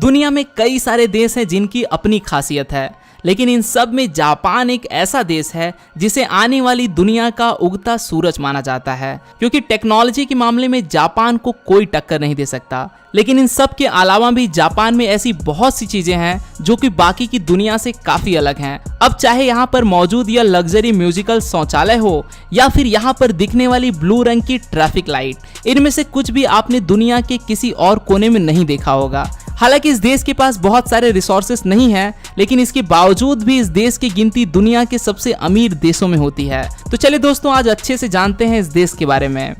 दुनिया में कई सारे देश हैं जिनकी अपनी खासियत है, लेकिन इन सब में जापान एक ऐसा देश है जिसे आने वाली दुनिया का उगता सूरज माना जाता है, क्योंकि टेक्नोलॉजी के मामले में जापान को कोई टक्कर नहीं दे सकता। लेकिन इन सब के अलावा भी जापान में ऐसी बहुत सी चीजें हैं जो कि बाकी की दुनिया से काफी अलग हैं। अब चाहे यहाँ पर मौजूद यह लग्जरी म्यूजिकल शौचालय हो या फिर यहाँ पर दिखने वाली ब्लू रंग की ट्रैफिक लाइट, इनमें से कुछ भी आपने दुनिया के किसी और कोने में नहीं देखा होगा। हालांकि इस देश के पास बहुत सारे रिसोर्सेस नहीं हैं, लेकिन इसके बावजूद भी इस देश की गिनती दुनिया के सबसे अमीर देशों में होती है। तो चलिए दोस्तों, आज अच्छे से जानते हैं इस देश के बारे में।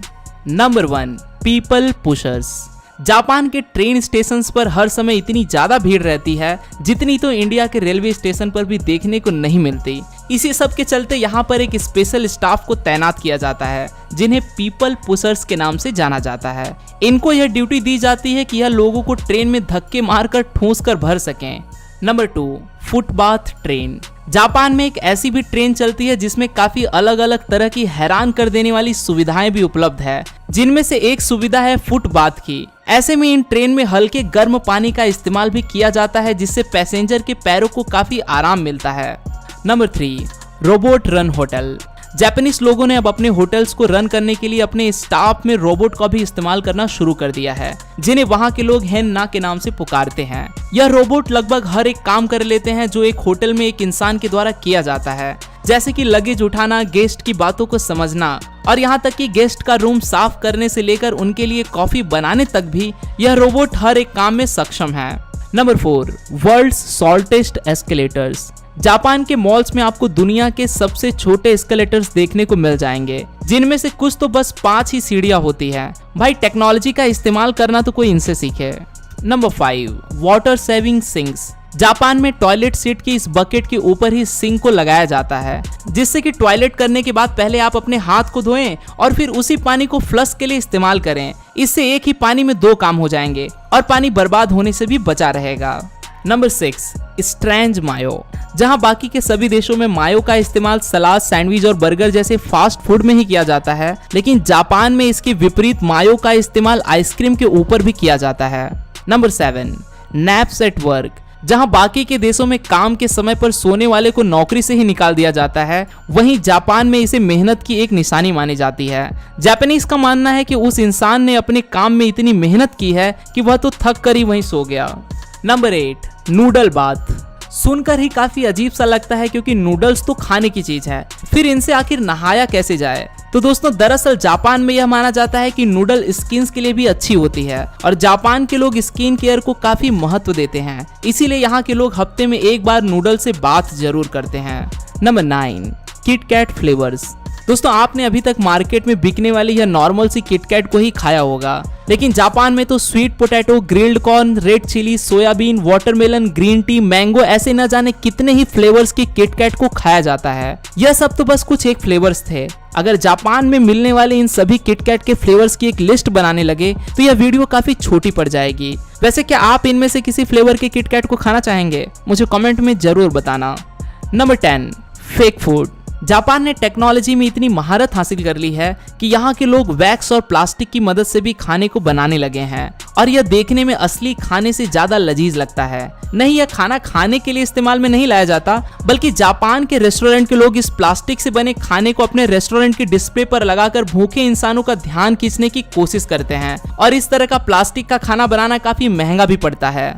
Number 1, people pushers. जापान के ट्रेन स्टेशंस पर हर समय इतनी ज्यादा भीड़ रहती है जितनी तो इंडिया के रेलवे स्टेशन पर भी देखने को नहीं मिलती। इसी सब के चलते यहाँ पर एक स्पेशल स्टाफ को तैनात किया जाता है जिन्हें पीपल पुशर्स के नाम से जाना जाता है। इनको यह ड्यूटी दी जाती है कि यह लोगों को ट्रेन में धक्के मारकर ठूंस कर भर सकें। Number 2, footpath train. जापान में एक ऐसी भी ट्रेन चलती है जिसमें काफी अलग अलग तरह की हैरान कर देने वाली सुविधाएं भी उपलब्ध है, जिनमें से एक सुविधा है फुटबाथ की। ऐसे में इन ट्रेन में हल्के गर्म पानी का इस्तेमाल भी किया जाता है, जिससे पैसेंजर के पैरों को काफी आराम मिलता है। Number 3, robot run hotel. Japanese लोगों ने अब अपने होटल्स को रन करने के लिए अपने स्टाफ में रोबोट का भी इस्तेमाल करना शुरू कर दिया है, जिन्हें वहां के लोग हेन्ना के नाम से पुकारते हैं। यह रोबोट लगभग हर एक काम कर लेते हैं जो एक होटल में एक इंसान के द्वारा किया जाता है, जैसे कि लगेज उठाना, गेस्ट की बातों को समझना और यहाँ तक कि गेस्ट का रूम साफ करने से लेकर उनके लिए कॉफी बनाने तक भी यह रोबोट हर एक काम में सक्षम है। नंबर 4, वर्ल्ड्स शॉर्टेस्ट एस्केलेटर्स। जापान के मॉल्स में आपको दुनिया के सबसे छोटे एस्केलेटर्स देखने को मिल जाएंगे, जिनमें से कुछ तो बस 5 ही सीढ़ियां होती है। भाई, टेक्नोलॉजी का इस्तेमाल करना तो कोई इनसे सीखे। Number 5, water saving sinks. Japan में टॉयलेट सीट की इस बकेट के ऊपर ही सिंक को लगाया जाता है, जिससे कि टॉयलेट करने के बाद पहले आप अपने हाथ को धोएं और फिर उसी पानी को फ्लश के लिए इस्तेमाल करें। इससे एक ही पानी में 2 काम हो जाएंगे और पानी बर्बाद होने से भी बचा रहेगा। नंबर 6, स्ट्रेंज मायो। जहां बाकी के सभी देशों में मायो का इस्तेमाल सलाद, सैंडविच और बर्गर जैसे फास्ट फूड में ही किया जाता है, लेकिन जापान में इसके विपरीत मायो का इस्तेमाल आइसक्रीम के ऊपर भी किया जाता है। Number 7, naps at work. जहां बाकी के देशों में काम के समय पर सोने वाले को नौकरी से ही निकाल दिया जाता है, वहीं जापान में इसे मेहनत की एक निशानी मानी जाती है। जापानीज का मानना है कि उस इंसान ने अपने काम में इतनी मेहनत की है कि वह तो थक कर ही वहीं सो गया। Number 8, noodle bath. सुनकर ही काफी अजीब सा लगता है, क्योंकि नूडल्स तो खाने की चीज है, फिर इनसे आखिर नहाया कैसे जाए। तो दोस्तों, दरअसल जापान में यह माना जाता है कि नूडल स्किन के लिए भी अच्छी होती है और जापान के लोग स्किन केयर को काफी महत्व देते हैं, इसीलिए यहाँ के लोग हफ्ते में एक बार नूडल से बात जरूर करते हैं। Number 9, KitKat flavours. दोस्तों, आपने अभी तक मार्केट में बिकने वाली यह नॉर्मल सी किटकैट को ही खाया होगा, लेकिन जापान में तो sweet potato, grilled corn, red chilli, soyabean, watermelon, green tea, mango ऐसे न जाने कितने ही फ्लेवर्स की किटकैट को खाया जाता है। यह सब तो बस कुछ एक फ्लेवर्स थे। अगर जापान में मिलने वाले इन सभी किटकैट के फ्लेवर्स की एक लिस्ट बनाने लगे तो यह वीडियो काफी छोटी पड़ जाएगी। वैसे क्या आप इनमें से किसी फ्लेवर के किटकैट को खाना चाहेंगे? मुझे कमेंट में जरूर बताना। Number 10, fake food. जापान ने टेक्नोलॉजी में इतनी महारत हासिल कर ली है कि यहाँ के लोग वैक्स और प्लास्टिक की मदद से भी खाने को बनाने लगे हैं, और यह देखने में असली खाने से ज्यादा लजीज लगता है। नहीं, यह खाना खाने के लिए इस्तेमाल में नहीं लाया जाता, बल्कि जापान के रेस्टोरेंट के लोग इस प्लास्टिक से बने खाने को अपने रेस्टोरेंट के डिस्प्ले पर लगाकर भूखे इंसानों का ध्यान खींचने की कोशिश करते हैं, और इस तरह का प्लास्टिक का खाना बनाना काफी महंगा भी पड़ता है।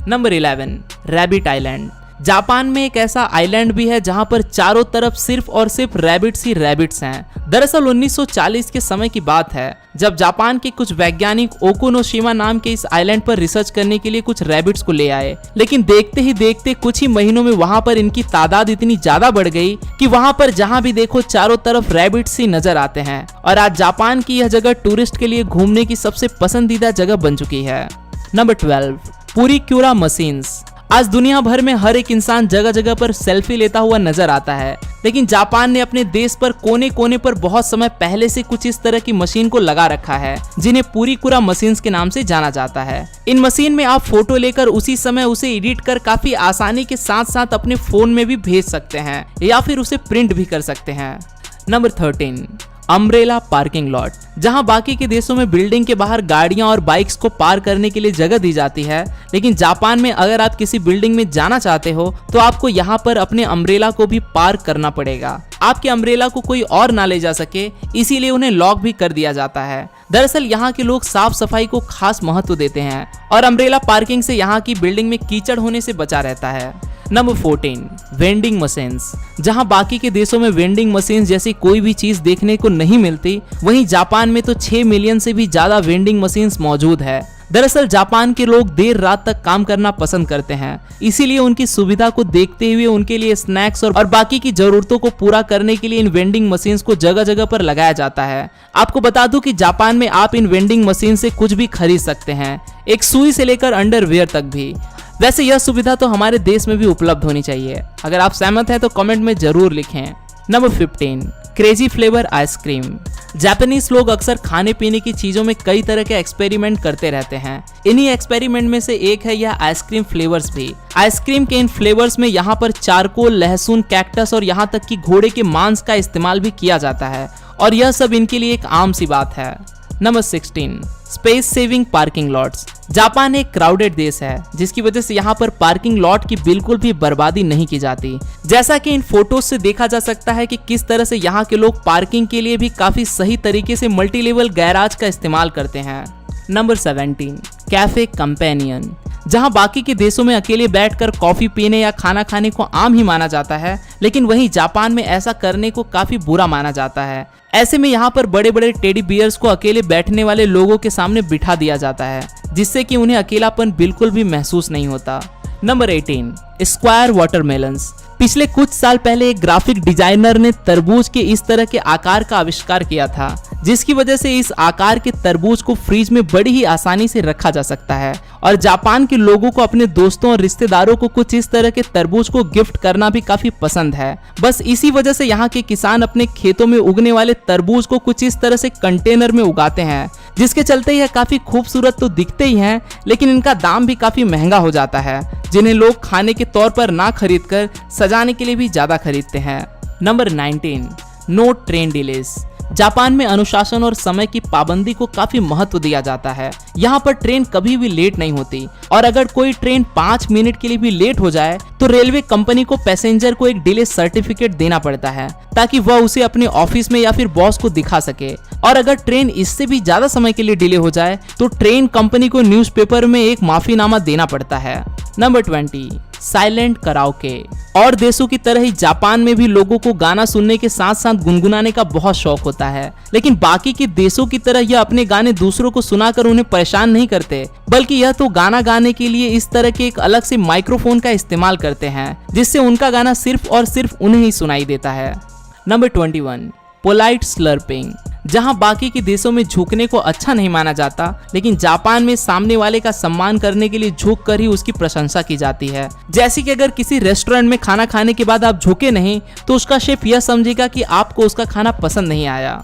Number 11, rabbit island. जापान में एक ऐसा आइलैंड भी है जहां पर चारों तरफ सिर्फ और सिर्फ रैबिट्स ही रैबिट्स हैं। दरअसल 1940 के समय की बात है, जब जापान के कुछ वैज्ञानिक ओकोनोशिमा नाम के इस आइलैंड पर रिसर्च करने के लिए कुछ रैबिट्स को ले आए, लेकिन देखते ही देखते कुछ ही महीनों में वहां पर इनकी तादाद इतनी ज्यादा बढ़ गई कि वहां पर जहां भी देखो चारों तरफ रैबिट्स ही नजर आते हैं, और आज जापान की यह जगह टूरिस्ट के लिए घूमने की सबसे पसंदीदा जगह बन चुकी है। Number 12, Purikura machines. आज दुनिया भर में हर एक इंसान जगह जगह पर सेल्फी लेता हुआ नजर आता है, लेकिन जापान ने अपने देश पर कोने कोने पर बहुत समय पहले से कुछ इस तरह की मशीन को लगा रखा है, जिन्हें पुरीक्यूरा मशीन्स के नाम से जाना जाता है। इन मशीन में आप फोटो लेकर उसी समय उसे एडिट कर काफी आसानी के साथ साथ अपने फोन में भी भेज सकते हैं या फिर उसे प्रिंट भी कर सकते हैं। Number 13, umbrella parking lot. जहां बाकी के देशों में बिल्डिंग के बाहर गाड़ियां और बाइक्स को पार्क करने के लिए जगह दी जाती है, लेकिन जापान में अगर आप किसी बिल्डिंग में जाना चाहते हो तो आपको यहां पर अपने अम्ब्रेला को भी पार्क करना पड़ेगा। आपके अम्ब्रेला को कोई और ना ले जा सके, इसीलिए उन्हें लॉक भी कर दिया जाता है। दरअसल यहाँ के लोग साफ सफाई को खास महत्व देते हैं और अम्ब्रेला पार्किंग से यहाँ की बिल्डिंग में कीचड़ होने से बचा रहता है। Number 14, vending machines. जहां बाकी के देशों में वेंडिंग मशीन्स जैसी कोई भी चीज देखने को नहीं मिलती, वहीं जापान में तो 6 मिलियन से भी ज्यादा वेंडिंग मशीन्स मौजूद है। दरअसल जापान के लोग देर रात तक काम करना पसंद करते हैं, इसीलिए उनकी सुविधा को देखते हुए उनके लिए स्नैक्स और बाकी की जरूरतों को पूरा करने के लिए इन वेंडिंग मशीन्स को जगह जगह पर लगाया जाता है। आपको बता दूं कि जापान में आप इन वेंडिंग मशीन से कुछ भी खरीद सकते हैं, एक सुई से लेकर अंडरवियर तक भी। वैसे यह सुविधा तो हमारे देश में भी उपलब्ध होनी चाहिए। अगर आप सहमत हैं तो कमेंट में जरूर लिखें। Number 15, crazy flavour ice cream. Japanese लोग अक्सर खाने पीने की चीजों में कई तरह के एक्सपेरिमेंट करते रहते हैं। इन्हीं एक्सपेरिमेंट में से एक है यह आइसक्रीम फ्लेवर्स भी। आइसक्रीम के इन फ्लेवर्स में यहाँ पर चारकोल, लहसुन, कैक्टस और यहाँ तक कि घोड़े के मांस का इस्तेमाल भी किया जाता है और यह सब इनके लिए एक आम सी बात है। Number 16, space saving parking lots. Japan एक क्राउडेड देश है, जिसकी वजह से यहाँ पर पार्किंग लॉट की बिल्कुल भी बर्बादी नहीं की जाती। जैसा कि इन फोटोज से देखा जा सकता है कि किस तरह से यहाँ के लोग पार्किंग के लिए भी काफी सही तरीके से मल्टी लेवल गैराज का इस्तेमाल करते हैं। Number 17, cafe companion. जहां बाकी के देशों में अकेले बैठकर कॉफी पीने या खाना खाने को आम ही माना जाता है, लेकिन वहीं जापान में ऐसा करने को काफी बुरा माना जाता है। ऐसे में यहाँ पर बड़े बड़े टेडी बियर्स को अकेले बैठने वाले लोगों के सामने बिठा दिया जाता है, जिससे कि उन्हें अकेलापन बिल्कुल भी महसूस नहीं होता। Number 18, square watermelons. पिछले कुछ साल पहले एक ग्राफिक डिजाइनर ने तरबूज के इस तरह के आकार का आविष्कार किया था, जिसकी वजह से इस आकार के तरबूज को फ्रिज में बड़ी ही आसानी से रखा जा सकता है और जापान के लोगों को अपने दोस्तों और रिश्तेदारों को कुछ इस तरह के तरबूज को गिफ्ट करना भी काफी पसंद है। बस इसी वजह से यहाँ के किसान अपने खेतों में उगने वाले तरबूज को कुछ इस तरह से कंटेनर में उगाते हैं, जिसके चलते यह काफी खूबसूरत तो दिखते ही हैं, लेकिन इनका दाम भी काफी महंगा हो जाता है, जिन्हें लोग खाने के तौर पर ना खरीद कर सजाने के लिए भी ज्यादा खरीदते हैं। नंबर 19, नो ट्रेन डिलेस। जापान में अनुशासन और समय की पाबंदी को काफी महत्व दिया जाता है। यहाँ पर ट्रेन कभी भी लेट नहीं होती और अगर कोई ट्रेन 5 मिनट के लिए भी लेट हो जाए तो रेलवे कंपनी को पैसेंजर को एक डिले सर्टिफिकेट देना पड़ता है, ताकि वह उसे अपने ऑफिस में या फिर बॉस को दिखा सके। और अगर ट्रेन इससे भी ज्यादा समय के लिए डिले हो जाए तो ट्रेन कंपनी को न्यूज़पेपर में एक माफीनामा देना पड़ता है। Number 20, silent karaoke. और देशों की तरह ही जापान में भी लोगों को गाना सुनने के साथ साथ गुनगुनाने का बहुत शौक होता है, लेकिन बाकी के देशों की तरह यह अपने गाने दूसरों को सुनाकर उन्हें परेशान नहीं करते, बल्कि यह तो गाना गाने के लिए इस तरह के एक अलग से माइक्रोफोन का इस्तेमाल करते हैं, जिससे उनका गाना सिर्फ और सिर्फ उन्हें ही सुनाई देता है। Number 21, polite slurping. जहां बाकी के देशों में झुकने को अच्छा नहीं माना जाता, लेकिन जापान में सामने वाले का सम्मान करने के लिए झुक कर ही उसकी प्रशंसा की जाती है। जैसे कि अगर किसी रेस्टोरेंट में खाना खाने के बाद आप झुके नहीं तो उसका शेफ यह समझेगा कि आपको उसका खाना पसंद नहीं आया।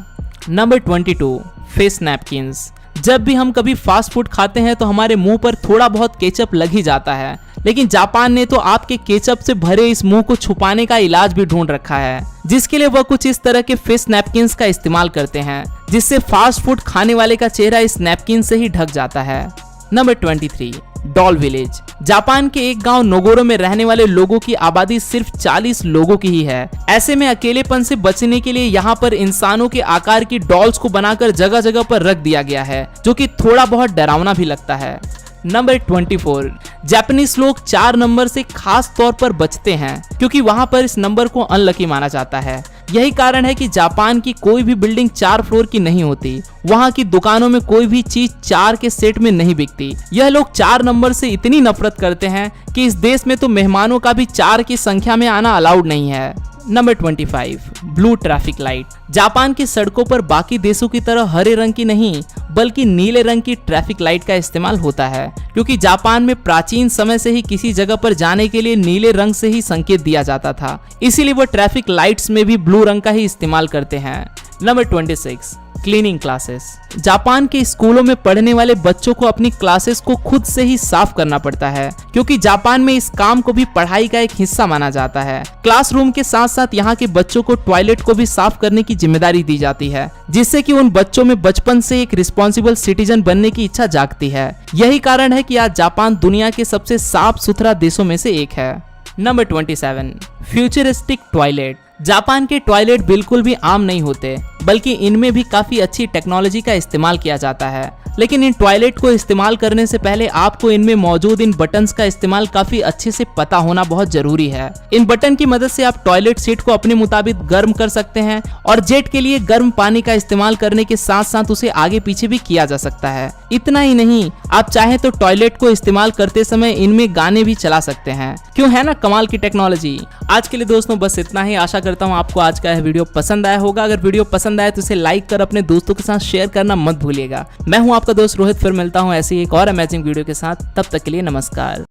Number 22, face napkins. जब भी हम कभी फास्ट फूड खाते हैं तो हमारे मुंह पर थोड़ा बहुत केचप लग ही जाता है, लेकिन जापान ने तो आपके केचप से भरे इस मुंह को छुपाने का इलाज भी ढूंढ रखा है, जिसके लिए वह कुछ इस तरह के फेस नैपकिन्स का इस्तेमाल करते हैं, जिससे फास्ट फूड खाने वाले का चेहरा इस नैपकिन से ही ढक जाता है। Number 23, doll village. जापान के एक गांव नोगोरो में रहने वाले लोगों की आबादी सिर्फ 40 लोगों की ही है। ऐसे में अकेलेपन से बचने के लिए यहाँ पर इंसानों के आकार की डॉल्स को बनाकर जगह जगह पर रख दिया गया है, जो कि थोड़ा बहुत डरावना भी लगता है। नंबर 24, जापानीज लोग 4 नंबर से खास तौर पर बचते हैं, क्योंकि वहां पर इस नंबर को अनलकी माना जाता है। यही कारण है कि जापान की कोई भी बिल्डिंग 4 फ्लोर की नहीं होती। वहां की दुकानों में कोई भी चीज 4 के सेट में नहीं बिकती। यह लोग 4 नंबर से इतनी नफरत करते हैं कि इस देश में तो मेहमानों का भी 4 की संख्या में आना अलाउड नहीं है। Number 25, blue traffic light. Japan की सड़कों पर बाकी देशों की तरह हरे रंग की नहीं बल्कि नीले रंग की ट्रैफिक लाइट का इस्तेमाल होता है, क्योंकि जापान में प्राचीन समय से ही किसी जगह पर जाने के लिए नीले रंग से ही संकेत दिया जाता था, इसीलिए वो ट्रैफिक लाइट्स में भी ब्लू रंग का ही इस्तेमाल करते हैं। Number 26, cleaning classes. जापान के स्कूलों में पढ़ने वाले बच्चों को अपनी क्लासेस को खुद से ही साफ करना पड़ता है, क्योंकि जापान में इस काम को भी पढ़ाई का एक हिस्सा माना जाता है। क्लासरूम के साथ साथ यहाँ के बच्चों को टॉयलेट को भी साफ करने की जिम्मेदारी दी जाती है, जिससे कि उन बच्चों में बचपन से एक रिस्पॉन्सिबल सिटीजन बनने की इच्छा जागती है। यही कारण है कि आज जापान दुनिया के सबसे साफ सुथरा देशों में से एक है। Number 27, futuristic toilet. जापान के टॉयलेट बिल्कुल भी आम नहीं होते, बल्कि इनमें भी काफी अच्छी टेक्नोलॉजी का इस्तेमाल किया जाता है। लेकिन इन टॉयलेट को इस्तेमाल करने से पहले आपको इनमें मौजूद इन बटन्स का इस्तेमाल काफी अच्छे से पता होना बहुत जरूरी है। इन बटन की मदद से आप टॉयलेट सीट को अपने मुताबिक गर्म कर सकते हैं और जेट के लिए गर्म पानी का इस्तेमाल करने के साथ साथ उसे आगे पीछे भी किया जा सकता है। इतना ही नहीं, आप चाहे तो टॉयलेट को इस्तेमाल करते समय इनमें गाने भी चला सकते हैं। क्यों, है ना कमाल की टेक्नोलॉजी। आज के लिए दोस्तों बस इतना ही। आशा करता हूँ आपको आज का यह वीडियो पसंद आया होगा। अगर वीडियो पसंद आए तो इसे लाइक कर अपने दोस्तों के साथ शेयर करना मत भूलिएगा। मैं हूँ आपका दोस्त रोहित, फिर मिलता हूँ ऐसी एक और अमेजिंग वीडियो के साथ। तब तक के लिए नमस्कार।